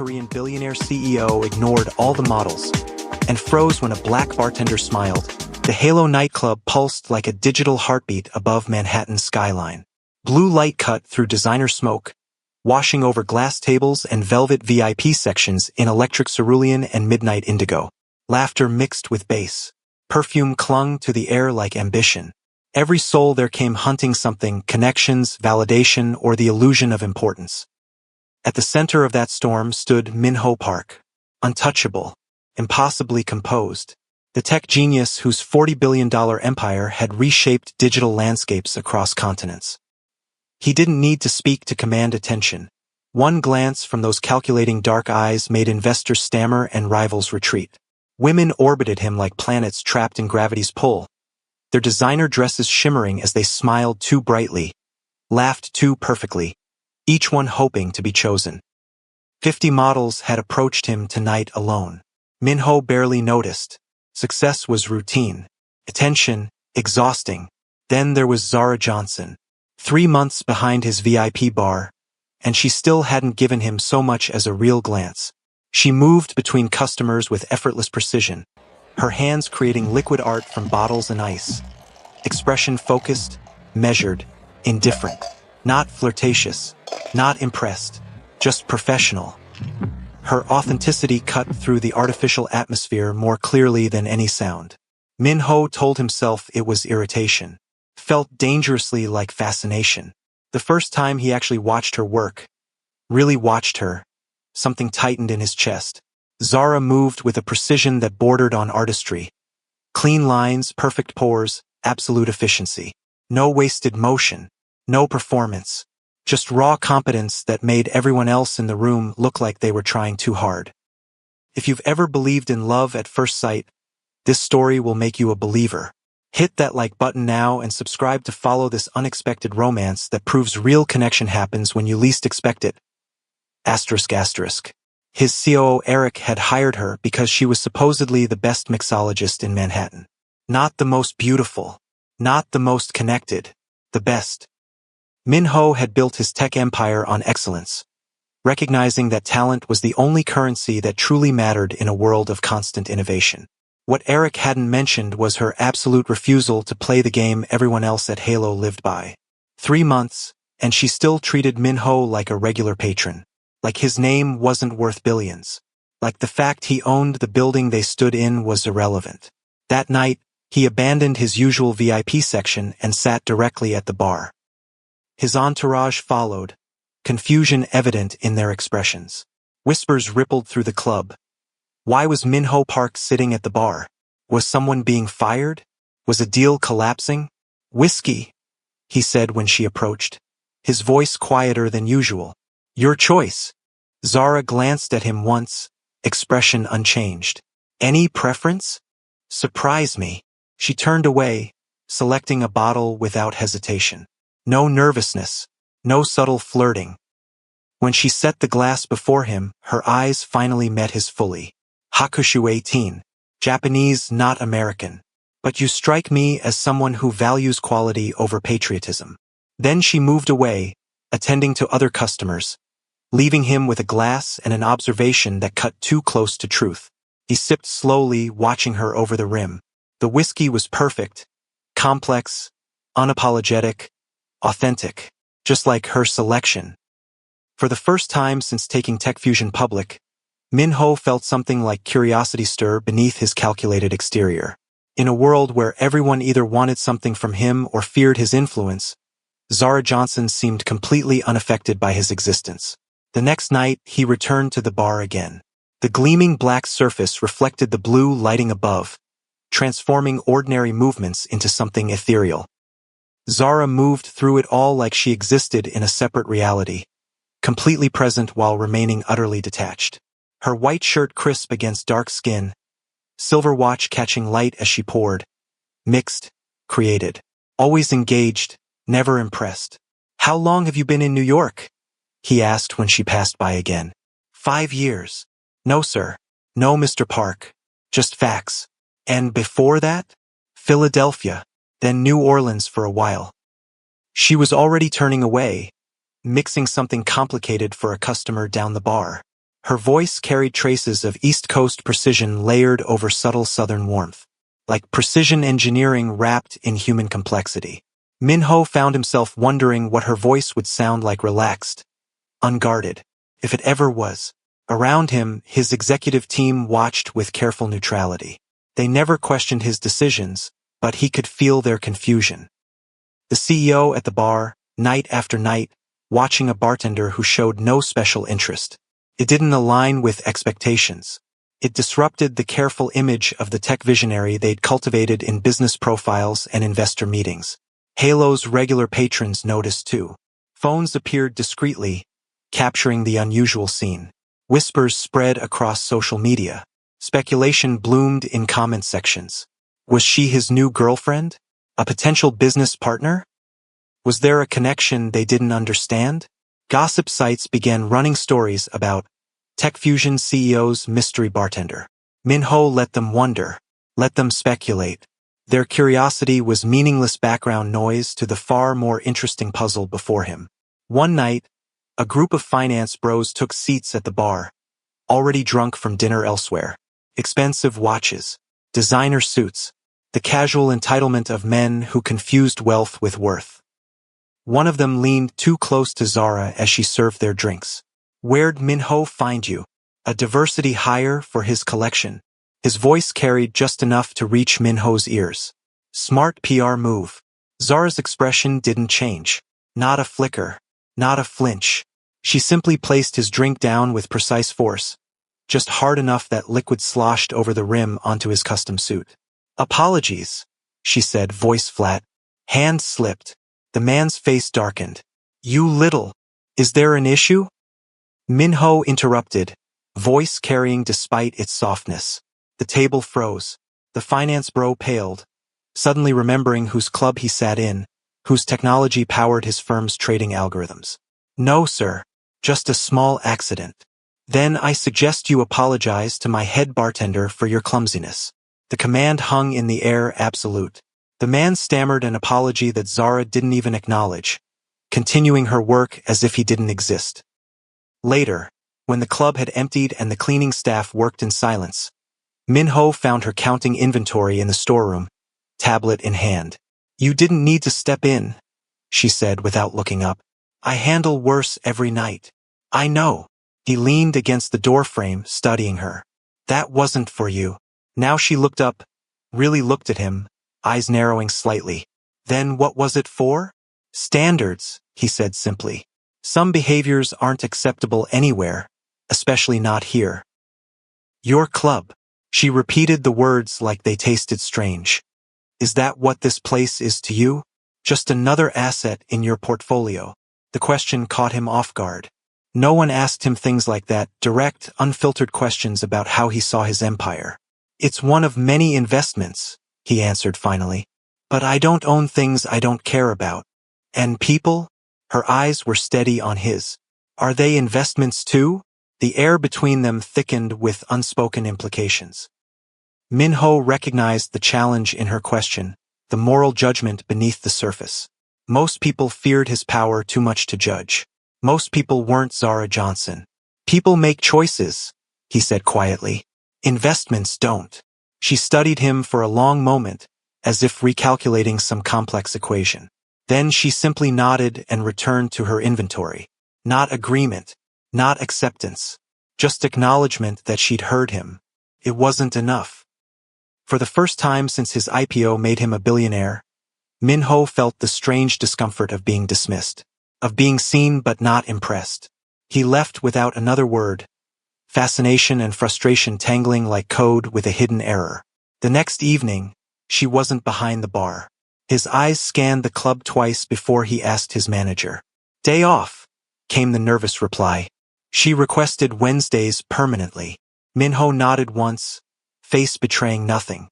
Korean billionaire CEO ignored all the models and froze when a black bartender smiled. The Halo nightclub pulsed like a digital heartbeat above Manhattan's skyline. Blue light cut through designer smoke, washing over glass tables and velvet VIP sections in electric cerulean and midnight indigo. Laughter mixed with bass. Perfume clung to the air like ambition. Every soul there came hunting something, connections, validation, or the illusion of importance. At the center of that storm stood Min-ho Park. Untouchable, impossibly composed. The tech genius whose $40 billion empire had reshaped digital landscapes across continents. He didn't need to speak to command attention. One glance from those calculating dark eyes made investors stammer and rivals retreat. Women orbited him like planets trapped in gravity's pull, their designer dresses shimmering as they smiled too brightly, laughed too perfectly, each one hoping to be chosen. 50 models had approached him tonight alone. Min-ho barely noticed. Success was routine. Attention, exhausting. Then there was Zara Johnson. 3 months behind his VIP bar, and she still hadn't given him so much as a real glance. She moved between customers with effortless precision, her hands creating liquid art from bottles and ice. Expression focused, measured, indifferent. Not flirtatious, not impressed, just professional. Her authenticity cut through the artificial atmosphere more clearly than any sound. Min-ho told himself it was irritation. Felt dangerously like fascination. The first time he actually watched her work, really watched her, something tightened in his chest. Zara moved with a precision that bordered on artistry. Clean lines, perfect pores, absolute efficiency. No wasted motion, no performance. Just raw competence that made everyone else in the room look like they were trying too hard. If you've ever believed in love at first sight, this story will make you a believer. Hit that like button now and subscribe to follow this unexpected romance that proves real connection happens when you least expect it. ***. His COO Eric had hired her because she was supposedly the best mixologist in Manhattan. Not the most beautiful, not the most connected, the best. Min-ho had built his tech empire on excellence, recognizing that talent was the only currency that truly mattered in a world of constant innovation. What Eric hadn't mentioned was her absolute refusal to play the game everyone else at Halo lived by. 3 months, and she still treated Min-ho like a regular patron. Like his name wasn't worth billions. Like the fact he owned the building they stood in was irrelevant. That night, he abandoned his usual VIP section and sat directly at the bar. His entourage followed, confusion evident in their expressions. Whispers rippled through the club. Why was Min-ho Park sitting at the bar? Was someone being fired? Was a deal collapsing? "Whiskey," he said when she approached, his voice quieter than usual. "Your choice." Zara glanced at him once, expression unchanged. "Any preference?" "Surprise me." She turned away, selecting a bottle without hesitation. No nervousness, no subtle flirting. When she set the glass before him, her eyes finally met his fully. "Hakushu 18. Japanese, not American. But you strike me as someone who values quality over patriotism." Then she moved away, attending to other customers, leaving him with a glass and an observation that cut too close to truth. He sipped slowly, watching her over the rim. The whiskey was perfect, complex, unapologetic, authentic, just like her selection. For the first time since taking Tech Fusion public, Min-ho felt something like curiosity stir beneath his calculated exterior. In a world where everyone either wanted something from him or feared his influence, Zara Johnson seemed completely unaffected by his existence. The next night, he returned to the bar again. The gleaming black surface reflected the blue lighting above, transforming ordinary movements into something ethereal. Zara moved through it all like she existed in a separate reality, completely present while remaining utterly detached. Her white shirt crisp against dark skin, silver watch catching light as she poured. Mixed, created. Always engaged, never impressed. "How long have you been in New York?" he asked when she passed by again. 5 years. "No, sir. No, Mr. Park. Just facts." "And before that?" "Philadelphia, then New Orleans for a while." She was already turning away, mixing something complicated for a customer down the bar. Her voice carried traces of East Coast precision layered over subtle Southern warmth, like precision engineering wrapped in human complexity. Minho found himself wondering what her voice would sound like relaxed, unguarded, if it ever was. Around him, his executive team watched with careful neutrality. They never questioned his decisions, but he could feel their confusion. The CEO at the bar, night after night, watching a bartender who showed no special interest. It didn't align with expectations. It disrupted the careful image of the tech visionary they'd cultivated in business profiles and investor meetings. Halo's regular patrons noticed too. Phones appeared discreetly, capturing the unusual scene. Whispers spread across social media. Speculation bloomed in comment sections. Was she his new girlfriend? A potential business partner? Was there a connection they didn't understand? Gossip sites began running stories about Tech Fusion CEO's mystery bartender. Minho let them wonder, let them speculate. Their curiosity was meaningless background noise to the far more interesting puzzle before him. One night, a group of finance bros took seats at the bar, already drunk from dinner elsewhere. Expensive watches, designer suits, the casual entitlement of men who confused wealth with worth. One of them leaned too close to Zara as she served their drinks. "Where'd Minho find you? A diversity hire for his collection?" His voice carried just enough to reach Minho's ears. Smart PR move. Zara's expression didn't change. Not a flicker. Not a flinch. She simply placed his drink down with precise force, just hard enough that liquid sloshed over the rim onto his custom suit. "Apologies," she said, voice flat. Hand slipped. The man's face darkened. "You little. Is there an issue?" Minho interrupted, voice carrying despite its softness. The table froze. The finance bro paled, suddenly remembering whose club he sat in, whose technology powered his firm's trading algorithms. "No, sir. Just a small accident." "Then I suggest you apologize to my head bartender for your clumsiness." The command hung in the air, absolute. The man stammered an apology that Zara didn't even acknowledge, continuing her work as if he didn't exist. Later, when the club had emptied and the cleaning staff worked in silence, Minho found her counting inventory in the storeroom, tablet in hand. "You didn't need to step in," she said without looking up. "I handle worse every night." "I know." He leaned against the doorframe, studying her. "That wasn't for you." Now she looked up, really looked at him, eyes narrowing slightly. "Then what was it for?" "Standards," he said simply. "Some behaviors aren't acceptable anywhere, especially not here." "Your club." She repeated the words like they tasted strange. "Is that what this place is to you? Just another asset in your portfolio?" The question caught him off guard. No one asked him things like that, direct, unfiltered questions about how he saw his empire. "It's one of many investments," he answered finally. "But I don't own things I don't care about." "And people?" Her eyes were steady on his. "Are they investments too?" The air between them thickened with unspoken implications. Minho recognized the challenge in her question, the moral judgment beneath the surface. Most people feared his power too much to judge. Most people weren't Zara Johnson. "People make choices," he said quietly. "Investments don't." She studied him for a long moment, as if recalculating some complex equation. Then she simply nodded and returned to her inventory. Not agreement, not acceptance, just acknowledgement that she'd heard him. It wasn't enough. For the first time since his IPO made him a billionaire, Minho felt the strange discomfort of being dismissed, of being seen but not impressed. He left without another word, fascination and frustration tangling like code with a hidden error. The next evening, she wasn't behind the bar. His eyes scanned the club twice before he asked his manager. "Day off," came the nervous reply. She requested Wednesdays permanently. Minho nodded once, face betraying nothing.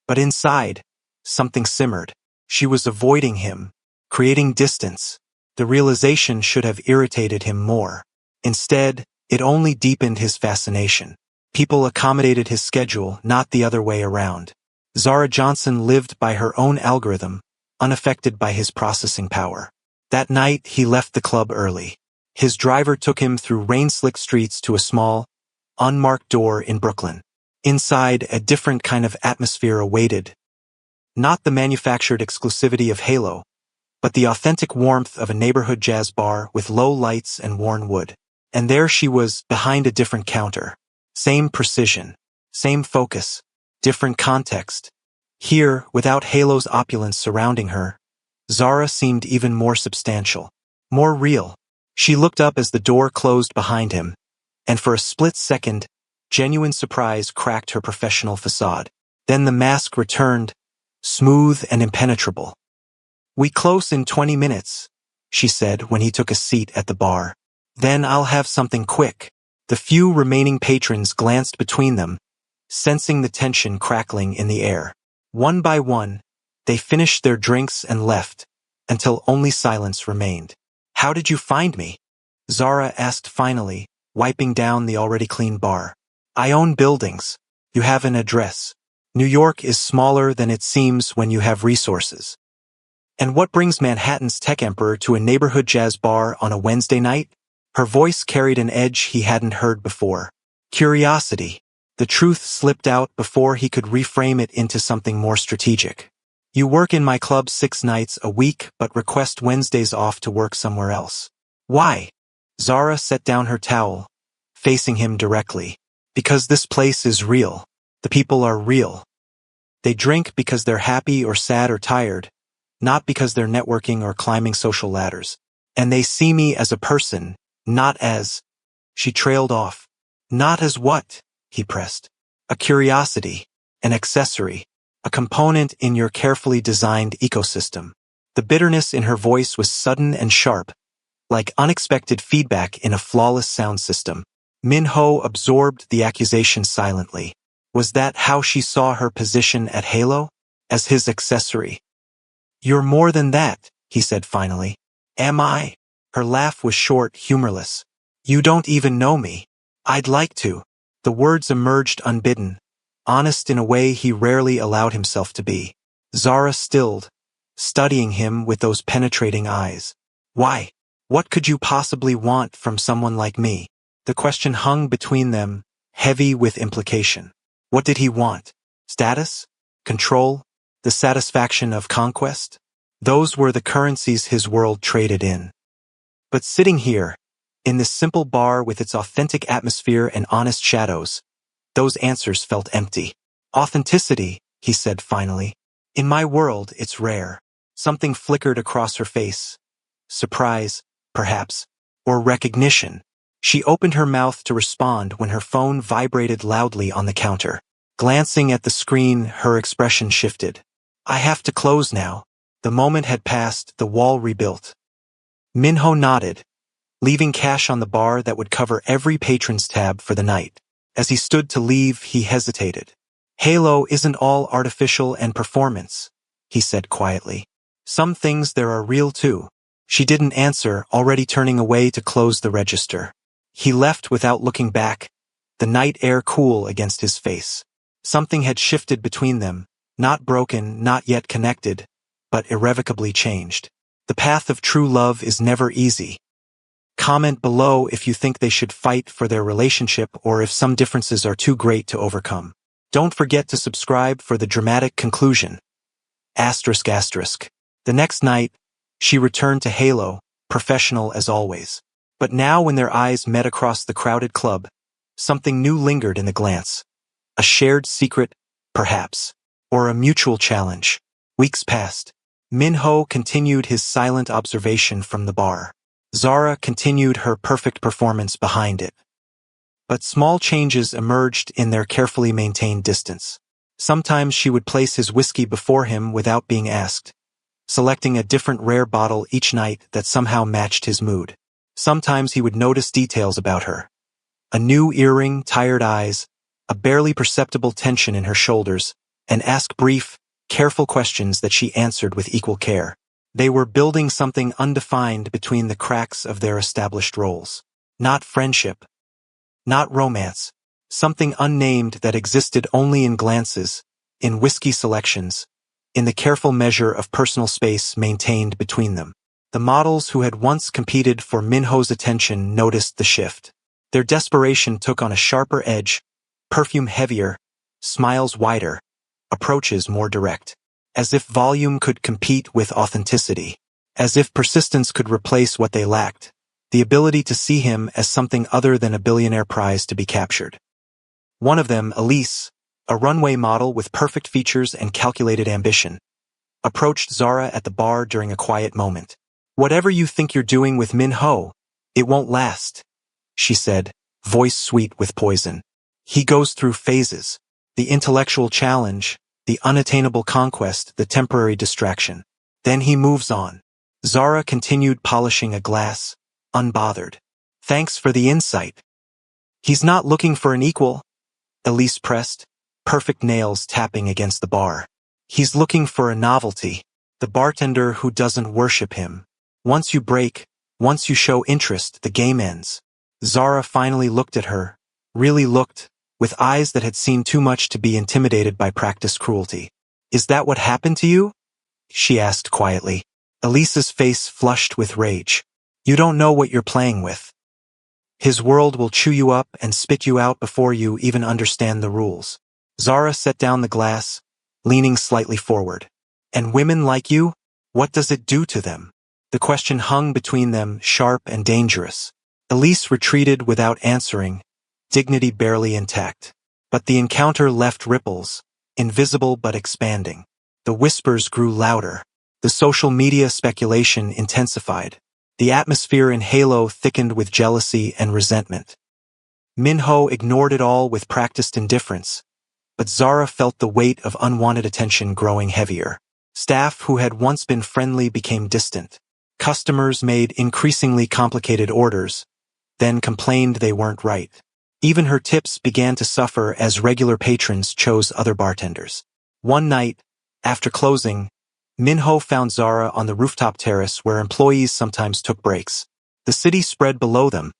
But inside, something simmered. She was avoiding him, creating distance. The realization should have irritated him more. Instead, it only deepened his fascination. People accommodated his schedule, not the other way around. Zara Johnson lived by her own algorithm, unaffected by his processing power. That night, he left the club early. His driver took him through rain-slicked streets to a small, unmarked door in Brooklyn. Inside, a different kind of atmosphere awaited. Not the manufactured exclusivity of Halo, but the authentic warmth of a neighborhood jazz bar with low lights and worn wood. And there she was, behind a different counter. Same precision, same focus, different context. Here, without Halo's opulence surrounding her, Zara seemed even more substantial, more real. She looked up as the door closed behind him, and for a split second, genuine surprise cracked her professional facade. Then the mask returned, smooth and impenetrable. "We close in 20 minutes, she said when he took a seat at the bar. "Then I'll have something quick." The few remaining patrons glanced between them, sensing the tension crackling in the air. One by one, they finished their drinks and left, until only silence remained. "How did you find me?" Zara asked finally, wiping down the already clean bar. "I own buildings. You have an address. New York is smaller than it seems when you have resources. And what brings Manhattan's tech emperor to a neighborhood jazz bar on a Wednesday night?" Her voice carried an edge he hadn't heard before. Curiosity. The truth slipped out before he could reframe it into something more strategic. "You work in my club 6 nights a week but request Wednesdays off to work somewhere else. Why?" Zara set down her towel, facing him directly. "Because this place is real. The people are real. They drink because they're happy or sad or tired, not because they're networking or climbing social ladders. And they see me as a person, not as—" She trailed off. "Not as what?" he pressed. "A curiosity, an accessory, a component in your carefully designed ecosystem." The bitterness in her voice was sudden and sharp, like unexpected feedback in a flawless sound system. Min-ho absorbed the accusation silently. Was that how she saw her position at Halo? As his accessory? "You're more than that," he said finally. "Am I?" Her laugh was short, humorless. "You don't even know me." "I'd like to." The words emerged unbidden, honest in a way he rarely allowed himself to be. Zara stilled, studying him with those penetrating eyes. "Why? What could you possibly want from someone like me?" The question hung between them, heavy with implication. What did he want? Status? Control? The satisfaction of conquest? Those were the currencies his world traded in. But sitting here, in this simple bar with its authentic atmosphere and honest shadows, those answers felt empty. "Authenticity," he said finally. "In my world, it's rare." Something flickered across her face. Surprise, perhaps, or recognition. She opened her mouth to respond when her phone vibrated loudly on the counter. Glancing at the screen, her expression shifted. "I have to close now." The moment had passed, the wall rebuilt. Min-ho nodded, leaving cash on the bar that would cover every patron's tab for the night. As he stood to leave, he hesitated. "Halo isn't all artificial and performance," he said quietly. "Some things there are real too." She didn't answer, already turning away to close the register. He left without looking back, the night air cool against his face. Something had shifted between them, not broken, not yet connected, but irrevocably changed. The path of true love is never easy. Comment below if you think they should fight for their relationship or if some differences are too great to overcome. Don't forget to subscribe for the dramatic conclusion. Asterisk asterisk. The next night, she returned to Halo, professional as always. But now when their eyes met across the crowded club, something new lingered in the glance. A shared secret, perhaps, or a mutual challenge. Weeks passed. Min-ho continued his silent observation from the bar. Zara continued her perfect performance behind it. But small changes emerged in their carefully maintained distance. Sometimes she would place his whiskey before him without being asked, selecting a different rare bottle each night that somehow matched his mood. Sometimes he would notice details about her. A new earring, tired eyes, a barely perceptible tension in her shoulders, and ask brief, careful questions that she answered with equal care. They were building something undefined between the cracks of their established roles. Not friendship. Not romance. Something unnamed that existed only in glances, in whiskey selections, in the careful measure of personal space maintained between them. The models who had once competed for Minho's attention noticed the shift. Their desperation took on a sharper edge, perfume heavier, smiles wider, approaches more direct. As if volume could compete with authenticity. As if persistence could replace what they lacked. The ability to see him as something other than a billionaire prize to be captured. One of them, Elise, a runway model with perfect features and calculated ambition, approached Zara at the bar during a quiet moment. "Whatever you think you're doing with Minho, it won't last," she said, voice sweet with poison. "He goes through phases. The intellectual challenge, the unattainable conquest, the temporary distraction. Then he moves on." Zara continued polishing a glass, unbothered. "Thanks for the insight." "He's not looking for an equal," Elise pressed, perfect nails tapping against the bar. "He's looking for a novelty, the bartender who doesn't worship him. Once you break, once you show interest, the game ends." Zara finally looked at her, really looked, with eyes that had seen too much to be intimidated by practiced cruelty. "Is that what happened to you?" she asked quietly. Elise's face flushed with rage. "You don't know what you're playing with. His world will chew you up and spit you out before you even understand the rules." Zara set down the glass, leaning slightly forward. "And women like you? What does it do to them?" The question hung between them, sharp and dangerous. Elise retreated without answering, dignity barely intact. But the encounter left ripples, invisible but expanding. The whispers grew louder. The social media speculation intensified. The atmosphere in Halo thickened with jealousy and resentment. Minho ignored it all with practiced indifference, but Zara felt the weight of unwanted attention growing heavier. Staff who had once been friendly became distant. Customers made increasingly complicated orders, then complained they weren't right. Even her tips began to suffer as regular patrons chose other bartenders. One night, after closing, Minho found Zara on the rooftop terrace where employees sometimes took breaks. The city spread below them,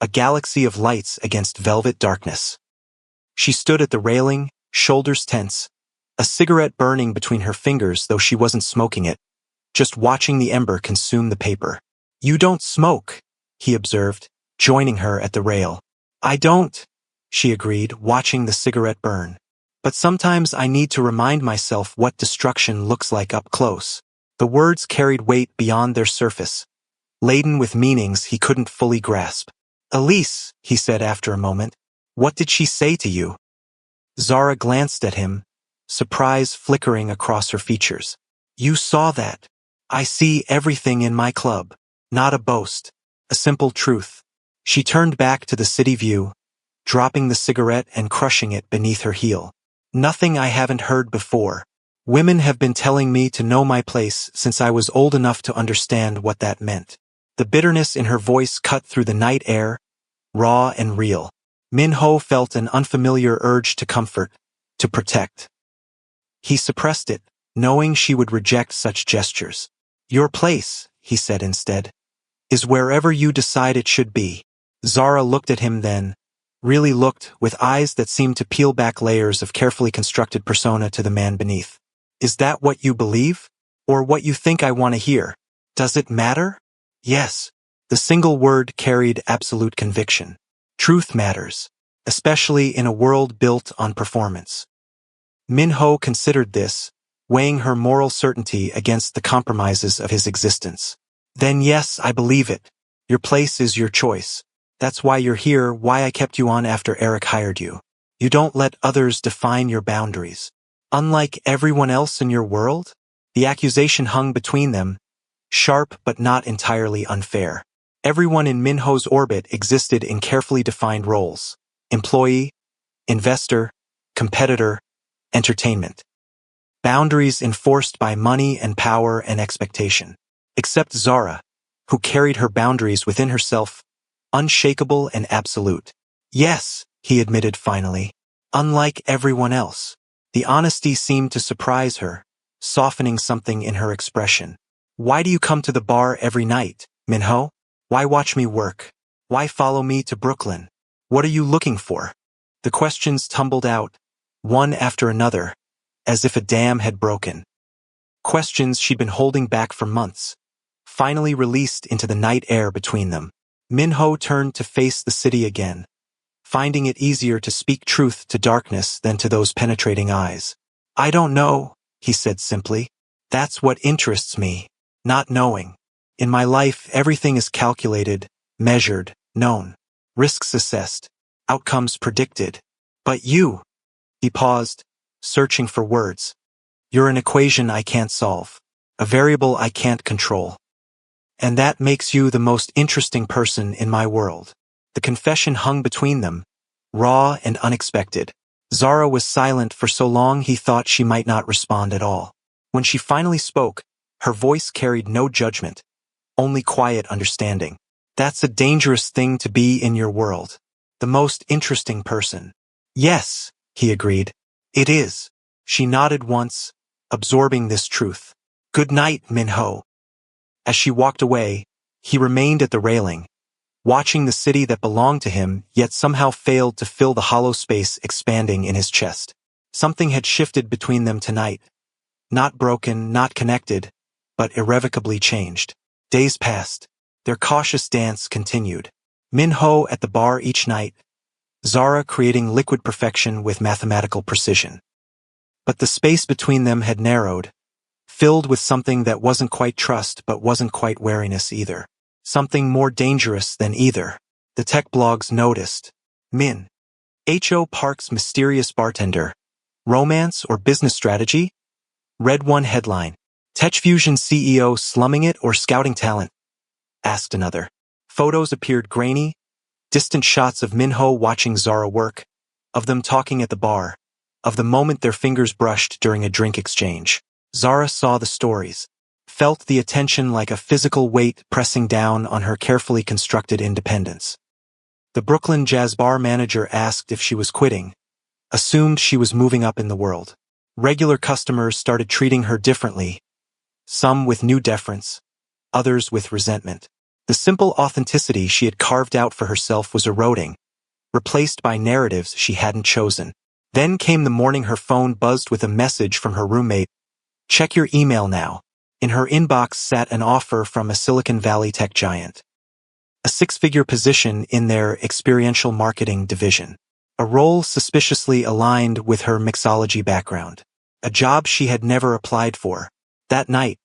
a galaxy of lights against velvet darkness. She stood at the railing, shoulders tense, a cigarette burning between her fingers though she wasn't smoking it, just watching the ember consume the paper. "You don't smoke," he observed, joining her at the rail. "I don't," she agreed, watching the cigarette burn. "But sometimes I need to remind myself what destruction looks like up close." The words carried weight beyond their surface, laden with meanings he couldn't fully grasp. "Elise," he said after a moment, "what did she say to you?" Zara glanced at him, surprise flickering across her features. "You saw that. I see everything in my club. Not a boast. A simple truth." She turned back to the city view, dropping the cigarette and crushing it beneath her heel. "Nothing I haven't heard before. Women have been telling me to know my place since I was old enough to understand what that meant." The bitterness in her voice cut through the night air, raw and real. Minho felt an unfamiliar urge to comfort, to protect. He suppressed it, knowing she would reject such gestures. "Your place," he said instead, "is wherever you decide it should be." Zara looked at him then, really looked, with eyes that seemed to peel back layers of carefully constructed persona to the man beneath. "Is that what you believe? Or what you think I want to hear? Does it matter?" "Yes." The single word carried absolute conviction. "Truth matters, especially in a world built on performance." Minho considered this, weighing her moral certainty against the compromises of his existence. "Then yes, I believe it. Your place is your choice. That's why you're here, why I kept you on after Eric hired you. You don't let others define your boundaries. Unlike everyone else in your world?" The accusation hung between them, sharp but not entirely unfair. Everyone in Minho's orbit existed in carefully defined roles: employee, investor, competitor, entertainment. Boundaries enforced by money and power and expectation. Except Zara, who carried her boundaries within herself, unshakable and absolute. "Yes," he admitted finally, "unlike everyone else." The honesty seemed to surprise her, softening something in her expression. "Why do you come to the bar every night, Minho? Why watch me work? Why follow me to Brooklyn? What are you looking for?" The questions tumbled out, one after another, as if a dam had broken. Questions she'd been holding back for months. finally released into the night air between them. Minho turned to face the city again, finding it easier to speak truth to darkness than to those penetrating eyes. I don't know, he said simply. That's what interests me, not knowing. In my life, everything is calculated, measured, known. Risks assessed, outcomes predicted. But you, he paused, searching for words. You're an equation I can't solve, a variable I can't control. And that makes you the most interesting person in my world. The confession hung between them, raw and unexpected. Zara was silent for so long he thought she might not respond at all. When she finally spoke, her voice carried no judgment, only quiet understanding. That's a dangerous thing to be in your world. The most interesting person. Yes, he agreed. It is. She nodded once, absorbing this truth. Good night, Minho. As she walked away, he remained at the railing, watching the city that belonged to him yet somehow failed to fill the hollow space expanding in his chest. Something had shifted between them tonight. Not broken, not connected, but irrevocably changed. Days passed. Their cautious dance continued. Minho at the bar each night, Zara creating liquid perfection with mathematical precision. But the space between them had narrowed, filled with something that wasn't quite trust but wasn't quite wariness either. Something more dangerous than either. The tech blogs noticed. Min. H.O. Park's mysterious bartender. Romance or business strategy? Read one headline. TechFusion CEO slumming it or scouting talent? Asked another. Photos appeared grainy, distant shots of Minho watching Zara work, of them talking at the bar, of the moment their fingers brushed during a drink exchange. Zara saw the stories, felt the attention like a physical weight pressing down on her carefully constructed independence. The Brooklyn Jazz bar manager asked if she was quitting, assumed she was moving up in the world. Regular customers started treating her differently, some with new deference, others with resentment. The simple authenticity she had carved out for herself was eroding, replaced by narratives she hadn't chosen. Then came the morning her phone buzzed with a message from her roommate. Check your email now. In her inbox sat an offer from a Silicon Valley tech giant. A six-figure position in their experiential marketing division. A role suspiciously aligned with her mixology background. A job she had never applied for. That night,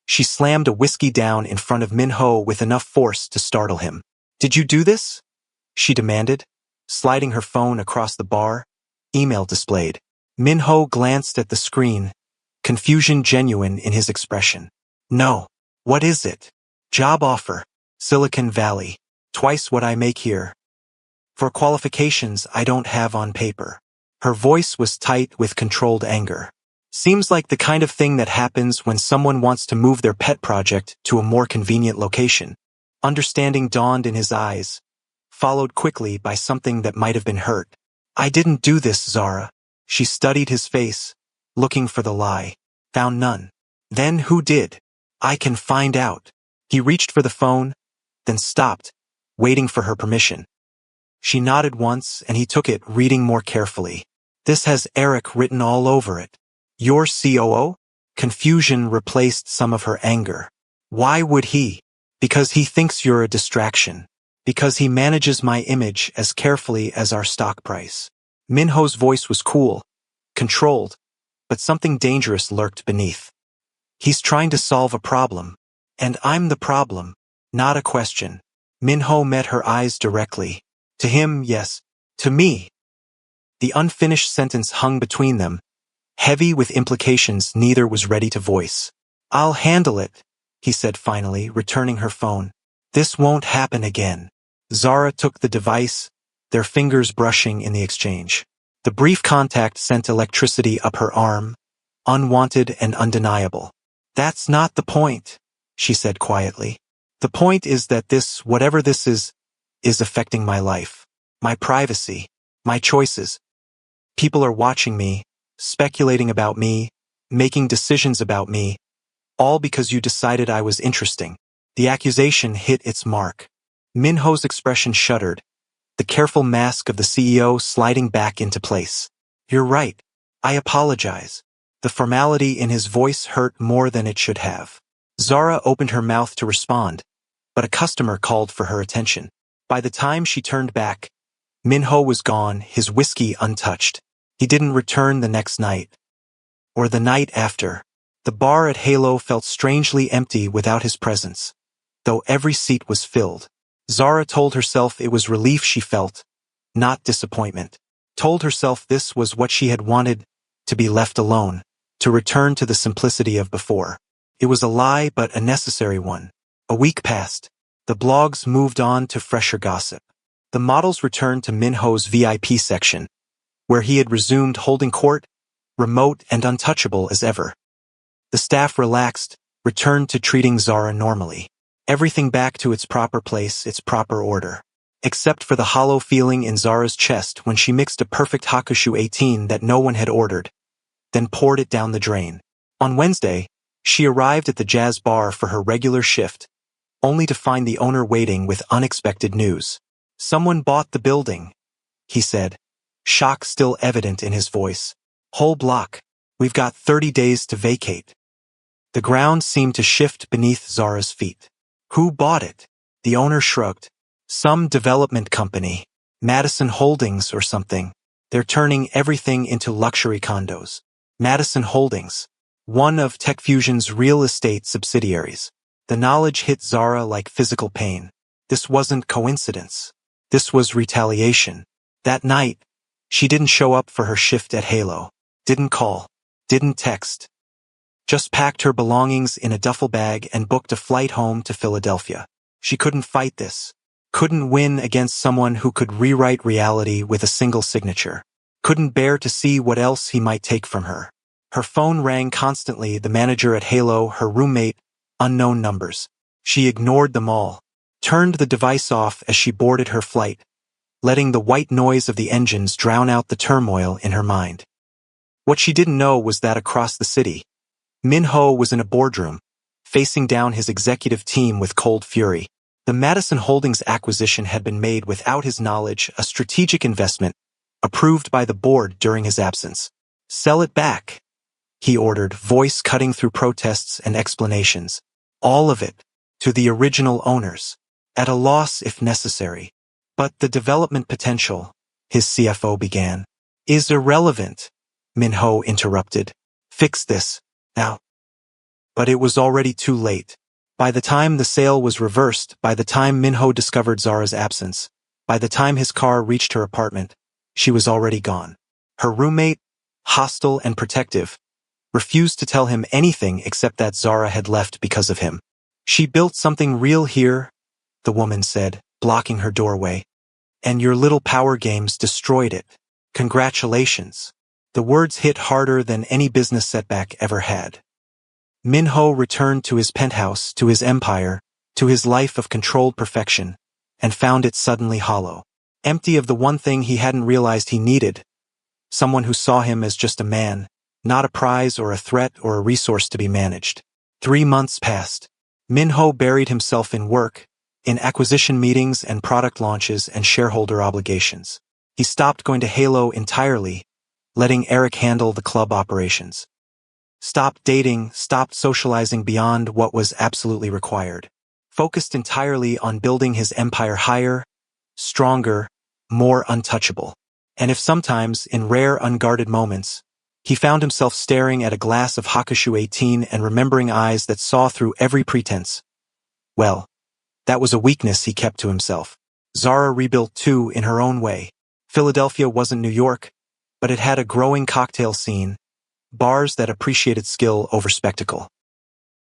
she slammed a whiskey down in front of Minho with enough force to startle him. Did you do this? She demanded, sliding her phone across the bar. Email displayed. Minho glanced at the screen, confusion genuine in his expression. No. What is it? Job offer. Silicon Valley. Twice what I make here. For qualifications I don't have on paper. Her voice was tight with controlled anger. Seems like the kind of thing that happens when someone wants to move their pet project to a more convenient location. Understanding dawned in his eyes, followed quickly by something that might have been hurt. I didn't do this, Zara. She studied his face, looking for the lie. Found none. Then who did? I can find out. He reached for the phone, then stopped, waiting for her permission. She nodded once and he took it, reading more carefully. This has Eric written all over it. Your COO? Confusion replaced some of her anger. Why would he? Because he thinks you're a distraction. Because he manages my image as carefully as our stock price. Minho's voice was cool, controlled, but something dangerous lurked beneath. He's trying to solve a problem, and I'm the problem, not a question. Minho met her eyes directly. To him, yes. To me. The unfinished sentence hung between them, heavy with implications neither was ready to voice. I'll handle it, he said finally, returning her phone. This won't happen again. Zara took the device, their fingers brushing in the exchange. The brief contact sent electricity up her arm, unwanted and undeniable. That's not the point, she said quietly. The point is that this, whatever this is affecting my life, my privacy, my choices. People are watching me, speculating about me, making decisions about me, all because you decided I was interesting. The accusation hit its mark. Minho's expression shuddered, the careful mask of the CEO sliding back into place. You're right. I apologize. The formality in his voice hurt more than it should have. Zara opened her mouth to respond, but a customer called for her attention. By the time she turned back, Minho was gone, his whiskey untouched. He didn't return the next night. Or the night after. The bar at Halo felt strangely empty without his presence, though every seat was filled. Zara told herself it was relief she felt, not disappointment. Told herself this was what she had wanted, to be left alone, to return to the simplicity of before. It was a lie, but a necessary one. A week passed. The blogs moved on to fresher gossip. The models returned to Minho's VIP section, where he had resumed holding court, remote and untouchable as ever. The staff relaxed, returned to treating Zara normally. Everything back to its proper place, its proper order. Except for the hollow feeling in Zara's chest when she mixed a perfect Hakushu 18 that no one had ordered, then poured it down the drain. On Wednesday, she arrived at the jazz bar for her regular shift, only to find the owner waiting with unexpected news. "Someone bought the building," he said, shock still evident in his voice. "Whole block. We've got 30 days to vacate." The ground seemed to shift beneath Zara's feet. "Who bought it?" The owner shrugged. "Some development company. Madison Holdings or something. They're turning everything into luxury condos." Madison Holdings, one of TechFusion's real estate subsidiaries. The knowledge hit Zara like physical pain. This wasn't coincidence. This was retaliation. That night, she didn't show up for her shift at Halo. Didn't call. Didn't text. Just packed her belongings in a duffel bag and booked a flight home to Philadelphia. She couldn't fight this. Couldn't win against someone who could rewrite reality with a single signature. Couldn't bear to see what else he might take from her. Her phone rang constantly, the manager at Halo, her roommate, unknown numbers. She ignored them all, turned the device off as she boarded her flight, letting the white noise of the engines drown out the turmoil in her mind. What she didn't know was that across the city, Minho was in a boardroom, facing down his executive team with cold fury. The Madison Holdings acquisition had been made without his knowledge, a strategic investment, approved by the board during his absence. "Sell it back," he ordered, voice cutting through protests and explanations. "All of it, to the original owners. At a loss if necessary. But the development potential," his CFO began. "Is irrelevant," Minho interrupted. "Fix this, now." But it was already too late. By the time the sale was reversed, by the time Minho discovered Zara's absence, by the time his car reached her apartment, she was already gone. Her roommate, hostile and protective, refused to tell him anything except that Zara had left because of him. "She built something real here," the woman said, blocking her doorway. "And your little power games destroyed it. Congratulations." The words hit harder than any business setback ever had. Minho returned to his penthouse, to his empire, to his life of controlled perfection, and found it suddenly hollow. Empty of the one thing he hadn't realized he needed. Someone who saw him as just a man, not a prize or a threat or a resource to be managed. 3 months passed. Minho buried himself in work, in acquisition meetings and product launches and shareholder obligations. He stopped going to Halo entirely, letting Eric handle the club operations. Stopped dating, stopped socializing beyond what was absolutely required. Focused entirely on building his empire higher, stronger, more untouchable. And if sometimes, in rare unguarded moments, he found himself staring at a glass of Hakushu 18 and remembering eyes that saw through every pretense, well, that was a weakness he kept to himself. Zara rebuilt too in her own way. Philadelphia wasn't New York, but it had a growing cocktail scene, bars that appreciated skill over spectacle.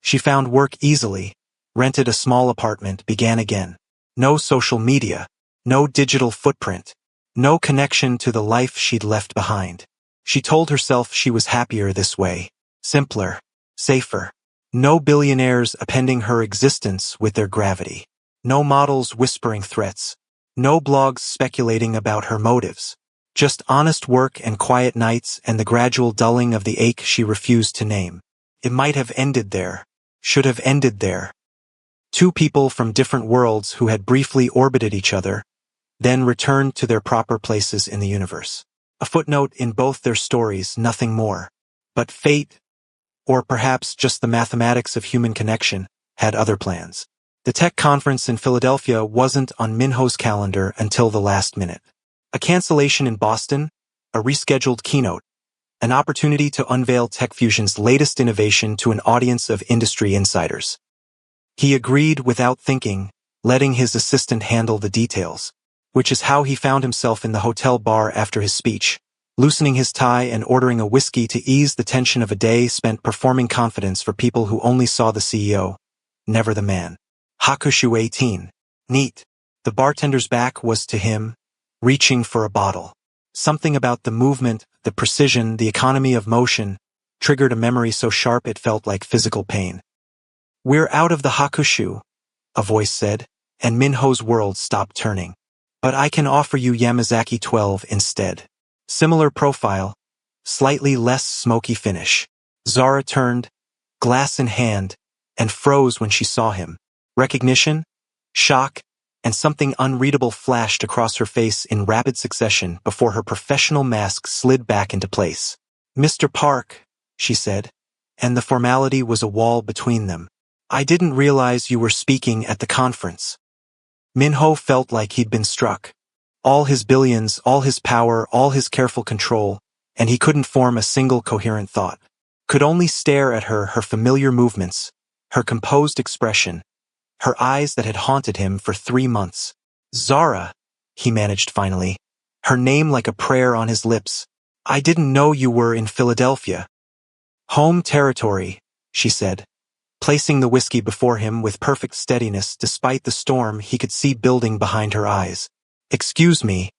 She found work easily, rented a small apartment, began again. No social media, no digital footprint, no connection to the life she'd left behind. She told herself she was happier this way, simpler, safer. No billionaires appending her existence with their gravity. No models whispering threats. No blogs speculating about her motives. Just honest work and quiet nights and the gradual dulling of the ache she refused to name. It might have ended there. Should have ended there. Two people from different worlds who had briefly orbited each other, then returned to their proper places in the universe. A footnote in both their stories, nothing more. But fate, or perhaps just the mathematics of human connection, had other plans. The tech conference in Philadelphia wasn't on Minho's calendar until the last minute. A cancellation in Boston, a rescheduled keynote, an opportunity to unveil TechFusion's latest innovation to an audience of industry insiders. He agreed without thinking, letting his assistant handle the details, which is how he found himself in the hotel bar after his speech, loosening his tie and ordering a whiskey to ease the tension of a day spent performing confidence for people who only saw the CEO, never the man. Hakushu 18. Neat. The bartender's back was to him, reaching for a bottle. Something about the movement, the precision, the economy of motion, triggered a memory so sharp it felt like physical pain. "We're out of the Hakushu," a voice said, and Minho's world stopped turning. "But I can offer you Yamazaki 12 instead. Similar profile, slightly less smoky finish." Zara turned, glass in hand, and froze when she saw him. Recognition, shock, and something unreadable flashed across her face in rapid succession before her professional mask slid back into place. "Mr. Park," she said, and the formality was a wall between them. "I didn't realize you were speaking at the conference." Minho felt like he'd been struck. All his billions, all his power, all his careful control, and he couldn't form a single coherent thought. Could only stare at her familiar movements, her composed expression, her eyes that had haunted him for 3 months. "Zara," he managed finally, her name like a prayer on his lips. "I didn't know you were in Philadelphia." "Home territory," she said, placing the whiskey before him with perfect steadiness despite the storm he could see building behind her eyes. "Excuse me,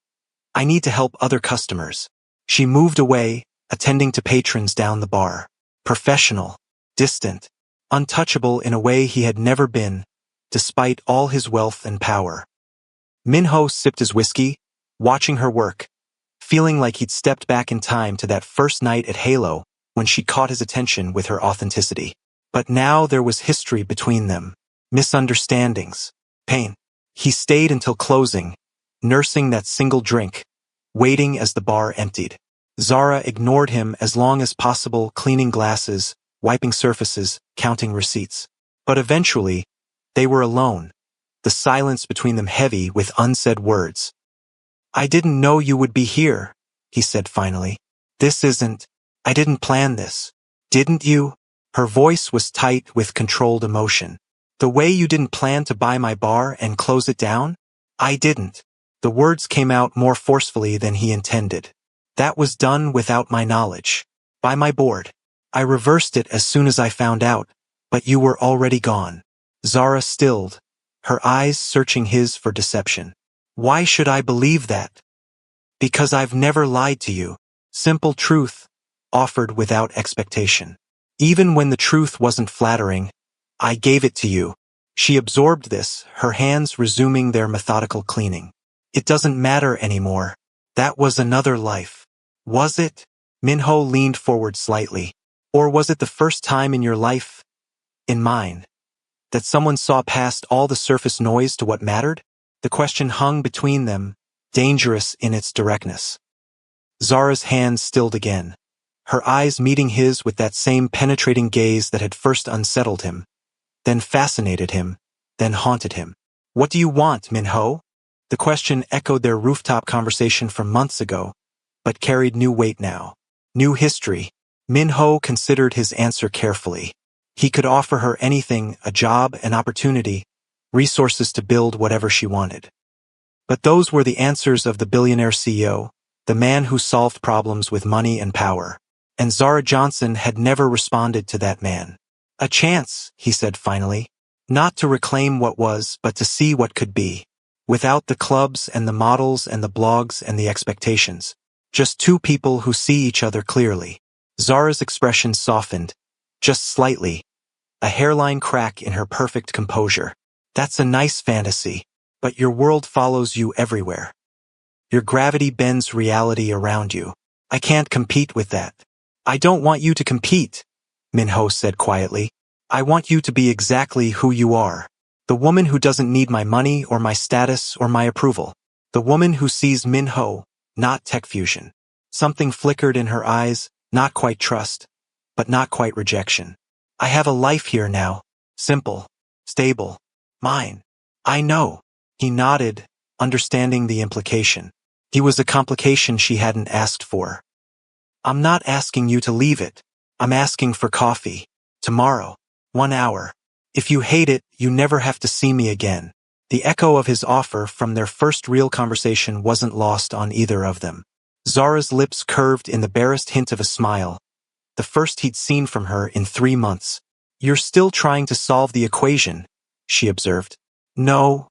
I need to help other customers." She moved away, attending to patrons down the bar. Professional, distant, untouchable in a way he had never been, despite all his wealth and power. Minho sipped his whiskey, watching her work, feeling like he'd stepped back in time to that first night at Halo when she caught his attention with her authenticity. But now there was history between them, misunderstandings, pain. He stayed until closing, nursing that single drink, waiting as the bar emptied. Zara ignored him as long as possible, cleaning glasses, wiping surfaces, counting receipts. But eventually, they were alone, the silence between them heavy with unsaid words. "I didn't know you would be here," he said finally. I didn't plan this." "Didn't you?" Her voice was tight with controlled emotion. "The way you didn't plan to buy my bar and close it down?" "I didn't." The words came out more forcefully than he intended. "That was done without my knowledge. By my board. I reversed it as soon as I found out, but you were already gone." Zara stilled, her eyes searching his for deception. "Why should I believe that?" "Because I've never lied to you. Simple truth, offered without expectation. Even when the truth wasn't flattering, I gave it to you." She absorbed this, her hands resuming their methodical cleaning. "It doesn't matter anymore. That was another life." "Was it?" Minho leaned forward slightly. "Or was it the first time in your life, in mine, that someone saw past all the surface noise to what mattered?" The question hung between them, dangerous in its directness. Zara's hands stilled again, her eyes meeting his with that same penetrating gaze that had first unsettled him, then fascinated him, then haunted him. "What do you want, Minho?" The question echoed their rooftop conversation from months ago, but carried new weight now. New history. Minho considered his answer carefully. He could offer her anything, a job, an opportunity, resources to build whatever she wanted. But those were the answers of the billionaire CEO, the man who solved problems with money and power. And Zara Johnson had never responded to that man. "A chance," he said finally. "Not to reclaim what was, but to see what could be. Without the clubs and the models and the blogs and the expectations. Just two people who see each other clearly." Zara's expression softened, just slightly, a hairline crack in her perfect composure. "That's a nice fantasy, but your world follows you everywhere. Your gravity bends reality around you. I can't compete with that." "I don't want you to compete," Minho said quietly. "I want you to be exactly who you are. The woman who doesn't need my money or my status or my approval. The woman who sees Minho, not TechFusion." Something flickered in her eyes, not quite trust, but not quite rejection. I have a life here now. Simple. Stable. Mine. I know. He nodded, understanding the implication. He was a complication she hadn't asked for. I'm not asking you to leave it. I'm asking for coffee. Tomorrow. 1 hour. If you hate it, you never have to see me again. The echo of his offer from their first real conversation wasn't lost on either of them. Zara's lips curved in the barest hint of a smile, the first he'd seen from her in 3 months. You're still trying to solve the equation, she observed. No.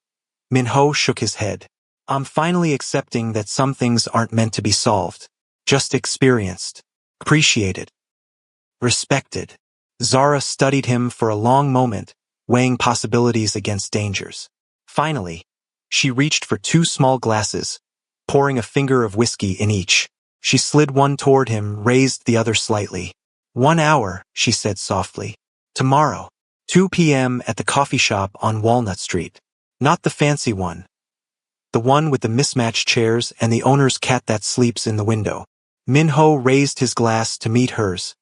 Minho shook his head. I'm finally accepting that some things aren't meant to be solved. Just experienced. Appreciated. Respected. Zara studied him for a long moment, weighing possibilities against dangers. Finally, she reached for 2 small glasses, pouring a finger of whiskey in each. She slid one toward him, raised the other slightly. 1 hour, she said softly. Tomorrow. 2 p.m. at the coffee shop on Walnut Street. Not the fancy one. The one with the mismatched chairs and the owner's cat that sleeps in the window. Minho raised his glass to meet hers,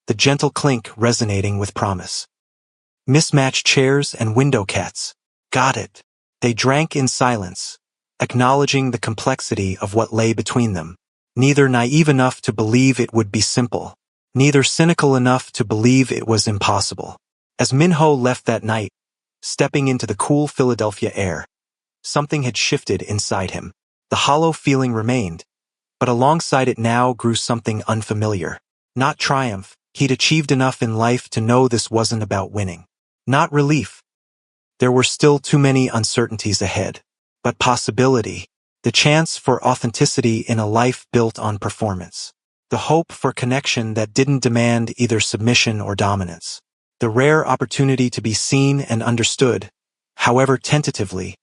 the gentle clink resonating with promise. Mismatched chairs and window cats. Got it. They drank in silence, acknowledging the complexity of what lay between them. Neither naive enough to believe it would be simple, neither cynical enough to believe it was impossible. As Minho left that night, stepping into the cool Philadelphia air, something had shifted inside him. The hollow feeling remained, but alongside it now grew something unfamiliar. Not triumph, he'd achieved enough in life to know this wasn't about winning. Not relief. There were still too many uncertainties ahead. But possibility. The chance for authenticity in a life built on performance. The hope for connection that didn't demand either submission or dominance. The rare opportunity to be seen and understood, however tentatively,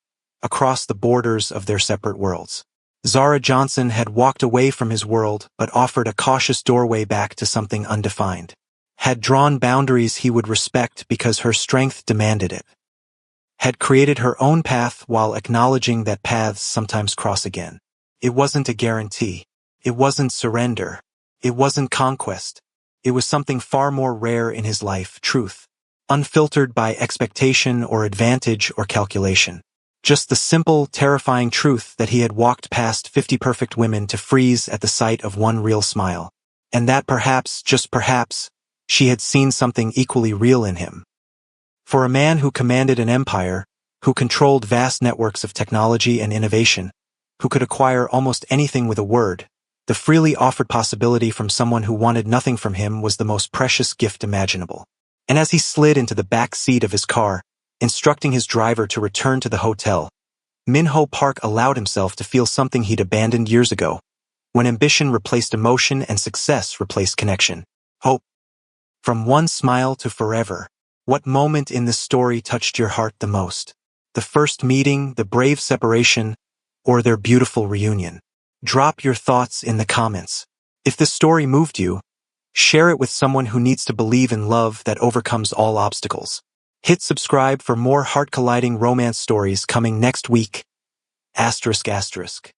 across the borders of their separate worlds. Zara Johnson had walked away from his world but offered a cautious doorway back to something undefined. Had drawn boundaries he would respect because her strength demanded it. Had created her own path while acknowledging that paths sometimes cross again. It wasn't a guarantee. It wasn't surrender. It wasn't conquest. It was something far more rare in his life, truth. Unfiltered by expectation or advantage or calculation. Just the simple, terrifying truth that he had walked past 50 perfect women to freeze at the sight of one real smile. And that perhaps, just perhaps, she had seen something equally real in him. For a man who commanded an empire, who controlled vast networks of technology and innovation, who could acquire almost anything with a word, the freely offered possibility from someone who wanted nothing from him was the most precious gift imaginable. And as he slid into the back seat of his car, instructing his driver to return to the hotel, Minho Park allowed himself to feel something he'd abandoned years ago, when ambition replaced emotion and success replaced connection. Hope. From one smile to forever. What moment in this story touched your heart the most? The first meeting, the brave separation, or their beautiful reunion? Drop your thoughts in the comments. If this story moved you, share it with someone who needs to believe in love that overcomes all obstacles. Hit subscribe for more heart-colliding romance stories coming next week. ****.